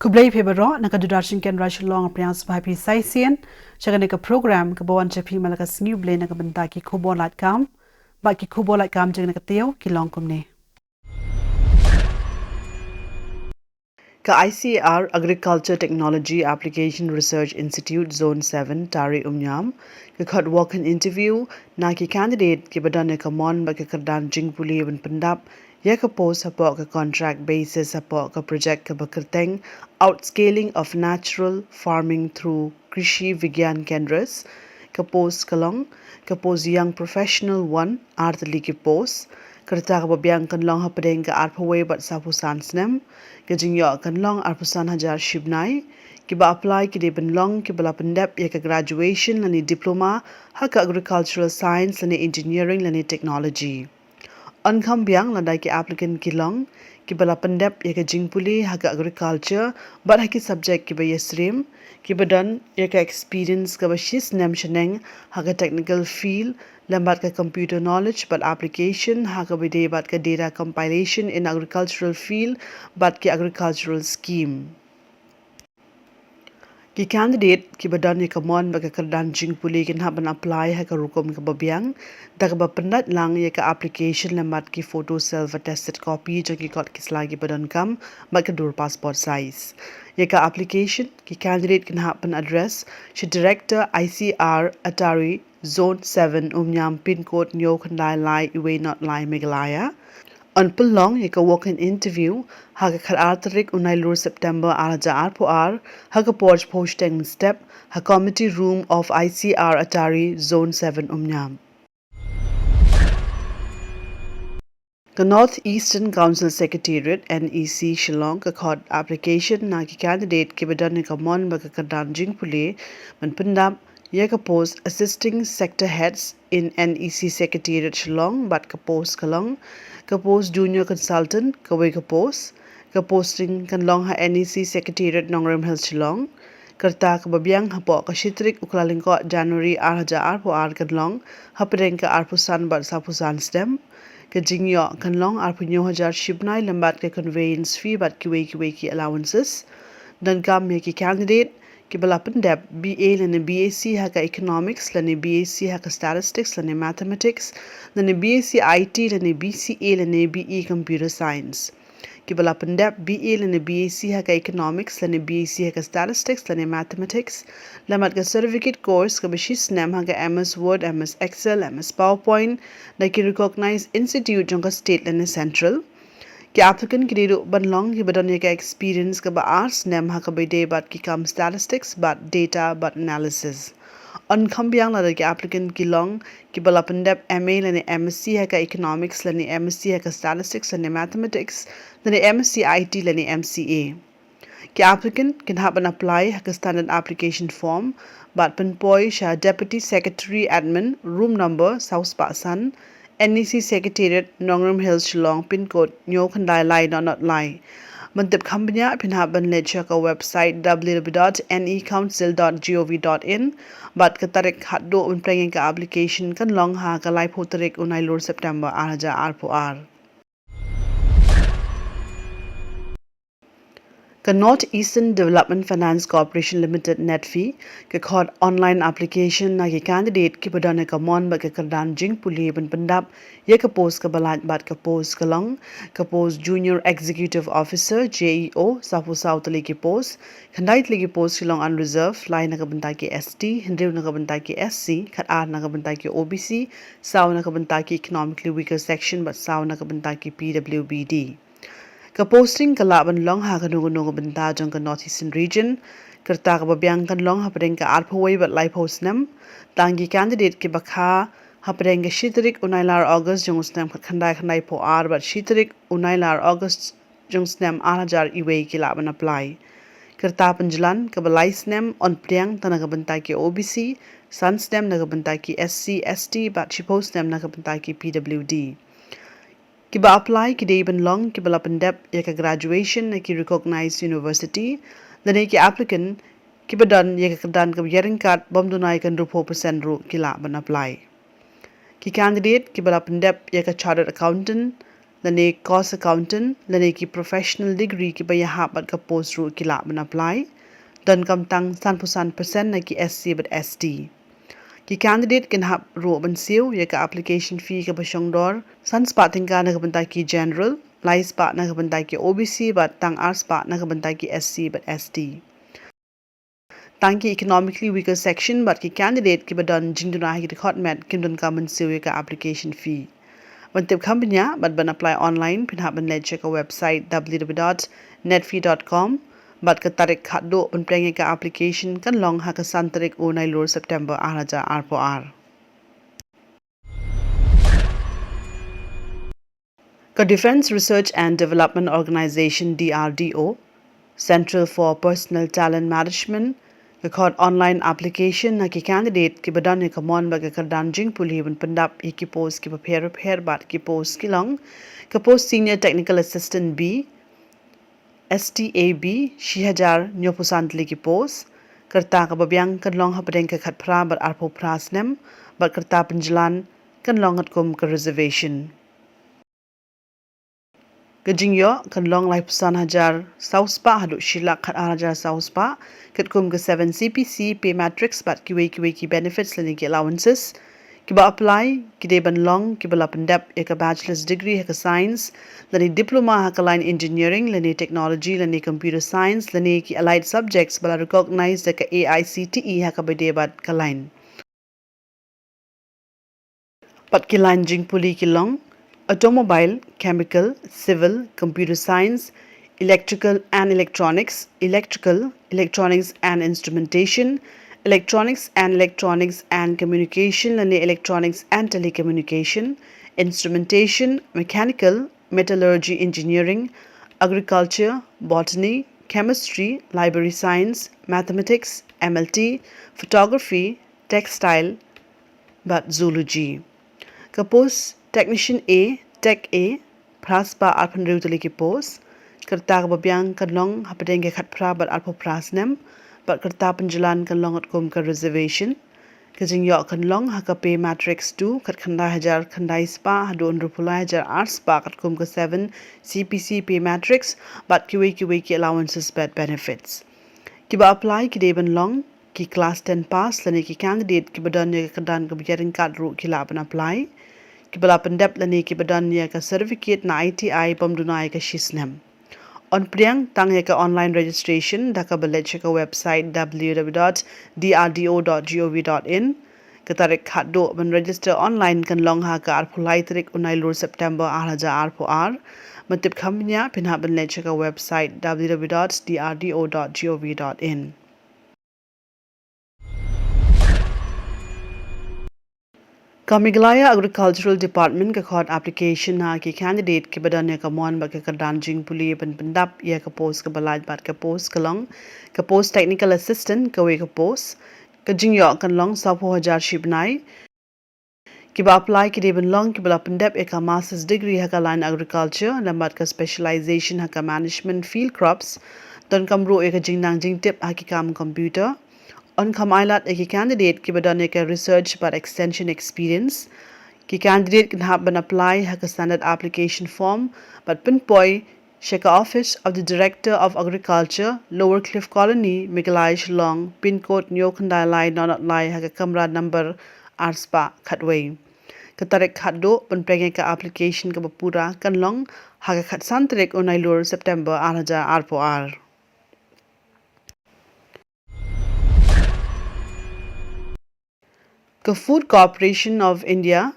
Kublai Febero, Nakadudarshin Ken Rashalong, Prians Pipi Saisian, Chaganeka program, Kabawan Chapi Malakas New Blane, Nakabantaki KHUBOR LAIT KAM, Baki KHUBOR LAIT KAM Jaganakateo, Kilong Kumne. Ka ICR Agriculture Technology Application Research Institute Zone 7 Tari Umnyam ka khat walk-in interview na ki candidate ki badan ka mon ba ka kardan jingpuli ban pandap ya ka post support ka contract basis support ka project ka bakarteng outscaling of natural farming through Krishi Vigyan Kendras ka post kalong ka post young professional 1 artali ki post kerta ka babiang kanlong hapadeng ka arpaway bat sapusan snem ka jingyo kanlong arpusan hajar shibnai ki ba apply ki de benlong ki bala pendep ya ka graduation lani diploma ha ka agricultural science lani engineering lani technology Onkam biang landai ki applicant ki long ki bala pendep ya ka jingpuli ha ka agriculture bat ha ki subject ki ba yesrim ki badan ya ka experience ka ba shis nem sheneng ha ka technical field lambat ka computer knowledge but application ha ka bide bat ka data compilation in agricultural field bat ki agricultural scheme ki candidate ki badan ni kamon ba ka kardan jingpuli kin haban apply ha ka rukom ka babiang da ka ba pendat lang ya ka application lambat ki photo self attested copy jo ki kot kisla ki badan kam ba ka dur passport size ya ka application ki candidate kin haban address shi director ICR Atari Zone 7 Umnyam pin code Nyo Khandai Lai Iwe Not Lai Meghalaya on Pulong, you can walk in interview, Haga Karaterik Unailur September Araja Arpoar, Haga Porch Posting Step, Ha Committee Room of ICR Atari Zone 7 Umnyam. The North Eastern Council Secretariat NEC Shillong ka khod application na ki candidate ki badan ni kamon ba ka kadan jingpuli man pendap ya ka post assisting sector heads in NEC Secretariat Shillong bat ka post kalong ka post junior consultant ka way ka posting kan long ha NEC Secretariat Nongrim Hills Shillong kerta ka babiang hapo ka shitrik uklalingko January arhaja arpo ar kan long hapreng ka arpusan bat sapusan stem ka jingyo kan long arpunyo hajar shibnai lambat ka conveyance fee bat ki allowances dan kam ki candidate ki bala pendep BA lani BAC ha ka economics lani BAC ha ka statistics lani mathematics lani BAC IT lani BCA lani BE computer science ki bala pendep BA lani BAC ha ka economics lani BAC ha ka statistics lani mathematics lamat ka certificate course ka bishis nem ha ka MS Word MS Excel MS PowerPoint na ki recognized institute jong ka state lani central ki applicant ki diru banlong ki badan ka experience ka ba arts nem ha ka bide bat ki kam statistics bat data bat analysis on kambiang la ki applicant ki long ki bala pendep MA lani MSc ha ka economics lani MSc ha ka statistics lani mathematics lani MSc IT lani MCA ki applicant can have an apply ha ka standard application form bat penpoi sha deputy secretary admin room number South Pasan NEC Secretariat Nongrim Hills Shillong pin code Nyo Khandai Lai Not Lai Mantip Kambanya pinhaban ledger ka website www.necouncil.gov.in bat katarik haddo unprenging ka application kan long ha ka lai photarik unailur September arhaja arpo ar ka North Eastern Development Finance Corporation Limited net fee ka khod online application na ki candidate ki badane ka mon ba ka kardan jingpuli ban pandap ye ka post ka balat bat ka post kalong ka post junior executive officer JEO sapu sautali ki post khandai li ki post silong unreserved line na ka banta ki ST hindiw na ka banta ki SC khat ar na ka banta ki OBC saw na ka banta ki economically weaker section but saw na ka banta ki PWBD ka posting ka laban long ha ka nungo benta jong ka North Eastern region kerta ka babiang kan long ha padeng ka arpaway bat lai post nem tangi candidate ki bakha ha padeng ka shitrik unailar August jong snem khandai po ar bat shitrik unailar August jong snem arhajar iwe ki laban apply kerta panjalan ka balai snem on priang tanaka benta ki OBC sun snem na ka benta ki SC ST bat shipo snem na ka benta ki PWD ki ba apply ki day ban long ki bala pendep ya ka graduation na ki recognized university dan ki applicant ki badan ya ka kadan ka yerin card bom dunai kan rupo percent ki la ban apply ki candidate ki bala pendep ya ka chartered accountant lane cost accountant lane ki professional degree ki bayahap at ka post ru ki la ban apply dan kam tang 100% na ki SC but ST. Ki candidate can have ro ban siu ya ka application fee ka basyong dor san spa tingka na ka bantai ki general lai spa na ka bantai ki OBC but tang R spa na ka bantai ki SC but ST. Tang ki economically weaker section but ki candidate ki badan jingduna hi record met kim don ka ban siu ya ka application fee. When tip company but ban apply online pin have ban let check a website www.netfee.com but ka tarik khaddo ban prenge ka application kan long ha ka san tarik unai lor September araja R4R. Ka Defence Research and Development Organization DRDO Central for Personal Talent Management ka khod online application na ki candidate ki badan ni kamon ba ka danjing puli ban pandap ki post ki prepare bat ki post ki long ka post senior technical assistant B STAB shihajar nyopusantli ki post kerta ka babyang kan long ha padeng ka khat phra bar arpo prasnem bar kerta penjalan kan long hat kum ka reservation Gajingyo kan long lai pusan hajar sauspa hadu shilak khat hajar sauspa kat kum ke 7 CPC pay matrix bat ki benefits lani ki allowances ki ba apply ki de ban long ki bala pendap ek bachelor's degree hak science lani diploma hak line engineering lani technology lani computer science lani ki allied subjects bala recognized ka AICTE hak bade bat ka line pat ki line jing puli ki long automobile, chemical, civil, computer science, electrical and electronics, electronics and instrumentation, electronics and communication, and electronics and telecommunication, instrumentation, mechanical, metallurgy engineering, agriculture, botany, chemistry, library science, mathematics, MLT, photography, textile, but zoology. Kapos Technician A, Tech A, Praspa Arpan Rutali ki post, Kerta babyang kanlong hapadeng ke khat pra bat arpo prasnem, bat kerta penjalan kanlong at kum ka reservation, kajing yok kanlong haka pay matrix 2, kat khandai hajar khandai spa, hadon rupulai hajar art spa kat kum ka 7, CPC pay matrix, bat ki allowances bat benefits. Kiba apply ki deban long, ki class 10 pass, lani ki candidate ki badan ya kadan kebijakan kad ru ki laban apply, ki bala pendap lani ki badan ya ka certificate na ITI pamdunai ka shisnem. On priang tang ya ka online registration da ka balet ka website www.drdo.gov.in ka tarik khaddo ban register online kan long ha ka arphulai tarik unai lor September araja R4R matip khamnya pinha ban let ka website www.drdo.gov.in. Kamiglaya Agricultural Department ka khod application na ki candidate ki badan ya ka mon ba ka danjing puli ban pendap ya ka post ka balaj bat ka post ka long ka post technical assistant ka we ka post ka jingyo kan long 10,000 shibnai ki ba apply ki de ban long ki bala pendap ya ka master's degree ha ka line agriculture lambat ka specialization ha ka management field crops don kam ro ya ka jingnang jing tip ha ki kam computer on kamailat a candidate ki badan ek research but extension experience ki candidate can have been apply hak standard application form but pinpoint sheka office of the director of agriculture lower cliff colony migalai shillong pin code nyokandai not lai hak kamra number arspa khatway katarek khaddo pun prenge ka application ka pura kanlong hak khat santrek onai lor September araja R4R. The Food Corporation of India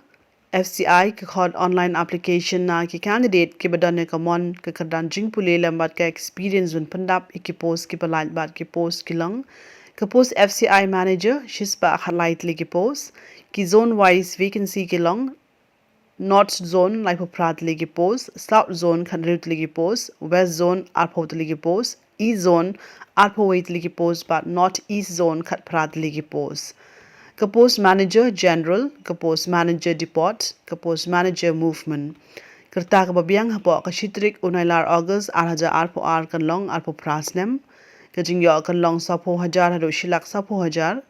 FCI ka khod online application na ki candidate ki badan ka mon ka kadan jing pule lambat ka experience un pandap ki post ki palat bat ki post ki lang ka post FCI manager shispa highlight li ki post ki zone wise vacancy ki long north zone like prat li ki post south zone khanrut li ki post west zone arphot li ki post east zone arphowait li ki post but north east zone khat prat li ki post Post Manager General, Post Manager Depot, Post Manager Movement. Kerta ka babyang hapo ka shitrik unailar August arhaja arpo ar kan long arpo prasnem. Kajing yo kan long 10,000 hado shilak 10,000.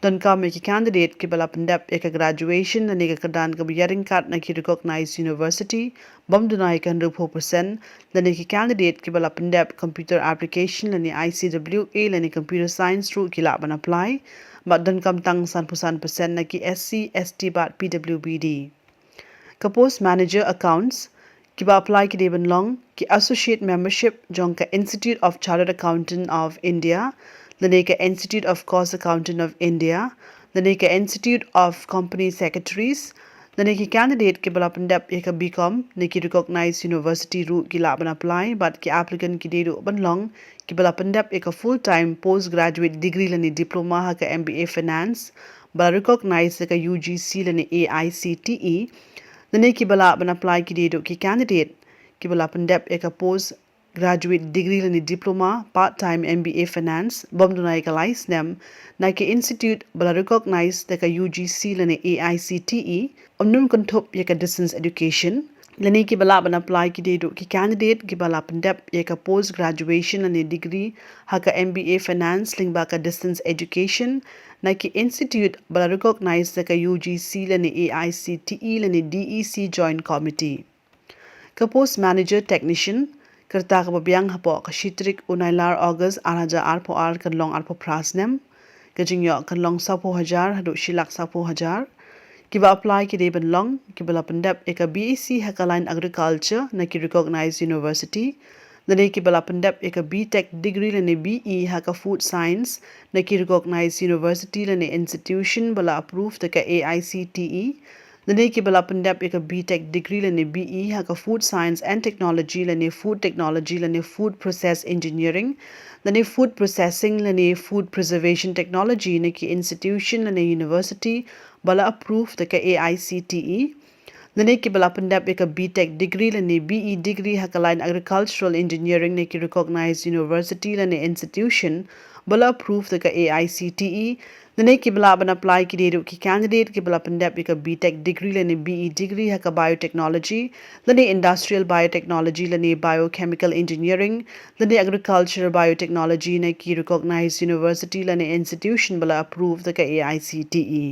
Don kam ki candidate ki bala pendap eka graduation na nega kedan ke biyaring kat na ki recognized university bom dunai kan 100% dan ki candidate ki bala pendap computer application na ni ICWA na ni computer science through ki la ban apply but don kam tang 100% na ki SC ST bat PWBD. Kapos manager accounts ki ba apply ki deban long ki associate membership jong ka Institute of Chartered Accountant of India lane ka Institute of Cost Accountant of India lane ka Institute of Company Secretaries lane ki candidate ki bala pendap ka BCom ne ki recognized university ru ki la ban apply but ki applicant ki dedu ban long ki bala pendap ka full time postgraduate degree lane diploma ha ka MBA finance bala recognized ka UGC lane AICTE lane ki bala ban apply ki dedu ki candidate ki bala pendap ka post graduate degree lani diploma part-time MBA finance bom dunai ka license na ke institute bala recognize da ka UGC lani AICTE omnum kontop ya ka distance education lani ki bala ban apply ki dedu ki candidate ki bala pendap ya ka post graduation lani degree ha ka MBA finance ling ba ka distance education na ki institute bala recognize da ka UGC lani AICTE lani DEC joint committee ka post manager technician kerta ka babiang hapo ka shitrik unailar August araja arpo ar kan long arpo prasnem ka jingyo kan long 10,000 hadu shilak 10,000 ki ba apply ki deban long ki bala pendap eka BEC hakaline agriculture na ki recognized university lane ki bala pendap eka BTech degree lane BE haka food science na ki recognized university lane institution bala approved ka AICTE lane ki bala pendap eka BTech degree lane BE haka food science and technology lane food technology lane food process engineering lane food processing lane food preservation technology ne ki institution lane university bala approved ka AICTE lane ki bala pendap eka BTech degree lane BE degree haka line agricultural engineering ne ki recognized university lane institution bala approved ka AICTE lane ki bala ban apply ki dedu ki candidate ki bala pendap ka BTech degree lane BE degree haka biotechnology lane industrial biotechnology lane biochemical engineering lane agricultural biotechnology ne ki recognized university lane institution bala approved ka AICTE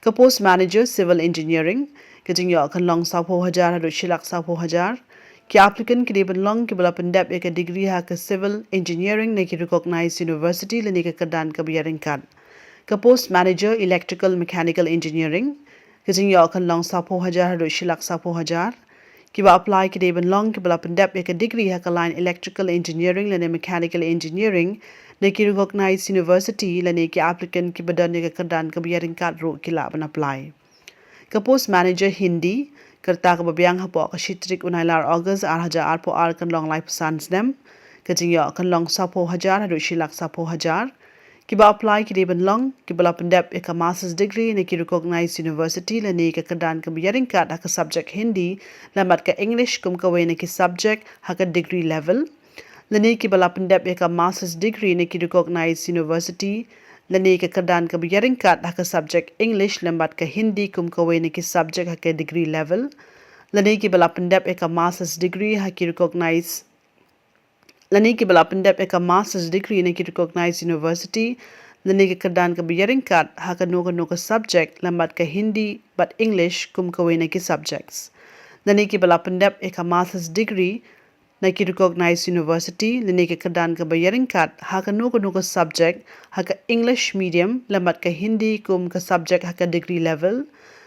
ka post manager civil engineering ka jingyo kan long 10,000 hadu shilak 10,000 ki applicant ki deban long ki bala pendap ka degree ha ka civil engineering ne ki recognized university lane ka kadan ka biyaring kad ka post manager electrical mechanical engineering ka jingyo kan long 10,000 hadu shilak 10,000 ki ba apply ki deban long ki bala pendap ka degree ha ka line electrical engineering lane mechanical engineering ne ki recognized university lane ki applicant ki badan ka kadan ka biyaring kad ro ki la ban apply ka post manager hindi kerta ka babiang hapo ka shitrik unailar August arhaja arpo ar kan long life sans dem ka jingyo kan long 10,000 hadu shilak 10,000 ki ba apply ki deban long ki bala pendap ka master's degree ne ki recognized university lane ka kadan ka biyaring kad ha ka subject hindi lamat ka English kum ka we ne ki subject ha ka degree level lane ki bala pendap ka master's degree ne ki recognized university lane ka kadan ka biyaring kad ha ka subject English lambat ka Hindi kum ka we ne ki subject ha ka degree level lane ki bala pendap ka master's degree ha ki recognized lane ki bala pendap ka master's degree ne ki recognized university lane ka kadan ka biyaring kad ha ka no ka subject lambat ka Hindi but English kum ka we ne ki subjects lane ki bala pendap ka master's degree na ki recognized university lane ka kadan ka bayaring kat ha ka no ka subject ha ka English medium lambat ka Hindi kum ka subject ha ka degree level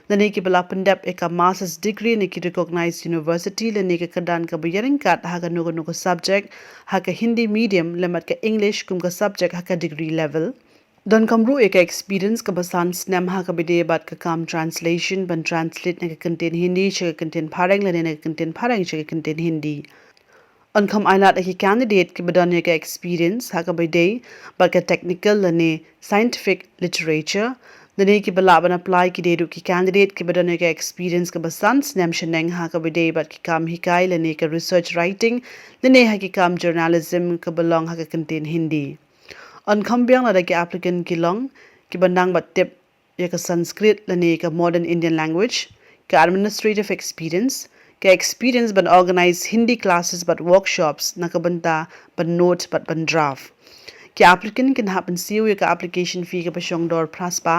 lane ki bala pendap ka master's degree ne ki recognized university lane ka kadan ka bayaring kat ha ka no ka subject ha ka Hindi medium lambat ka English kum ka subject ha ka degree level don kamru eka experience ka basan snam ha ka bide bat ka kam translation ban translate na ka contain Hindi cha ka contain pharang lane na ka contain pharang cha ka contain Hindi Onkam ailat ki candidate ki badanya ka experience ha ka bide but ka technical lane scientific literature lane ki balaban apply ki dedu ki candidate ki badanya ka experience ka basan snam sheneng ha ka bide but ki kam hikai lane ka research writing lane ha ki kam journalism ka belong ha ka contain Hindi Onkam biang la ki applicant ki long ki bandang bat tip ya ka Sanskrit lane ka modern Indian language ka administrative experience ka experience ban organize Hindi classes but workshops nakabanta ban notes but ban draft Ki applicant can happen siu ka application fee ka pasong dor praspa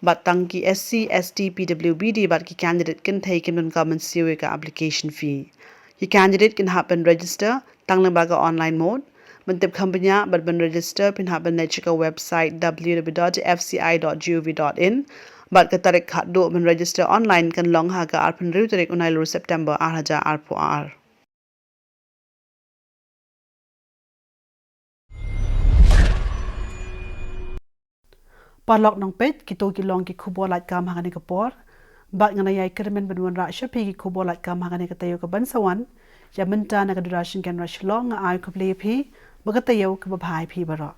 but tang ki SC ST PWBD but ki candidate can take in government siu ka application fee. Ki candidate can happen register tang lembaga online mode mentip company but ben register pin happen nechika website www.fci.gov.in but ka tarik khat do ben register online kan long ha ka arpan riu tarik unai lur September arhaja arpo ar. Parlok nong pet kito kilong ki KHUBOR LAIT KAM hangane kapor bat ngana yai kermen benwan ra shapi ki KHUBOR LAIT KAM hangane katayo ka bansawan ya menta na kadurashin kan rashlong nga ay kuple phi bagatayo ka babhai phi bara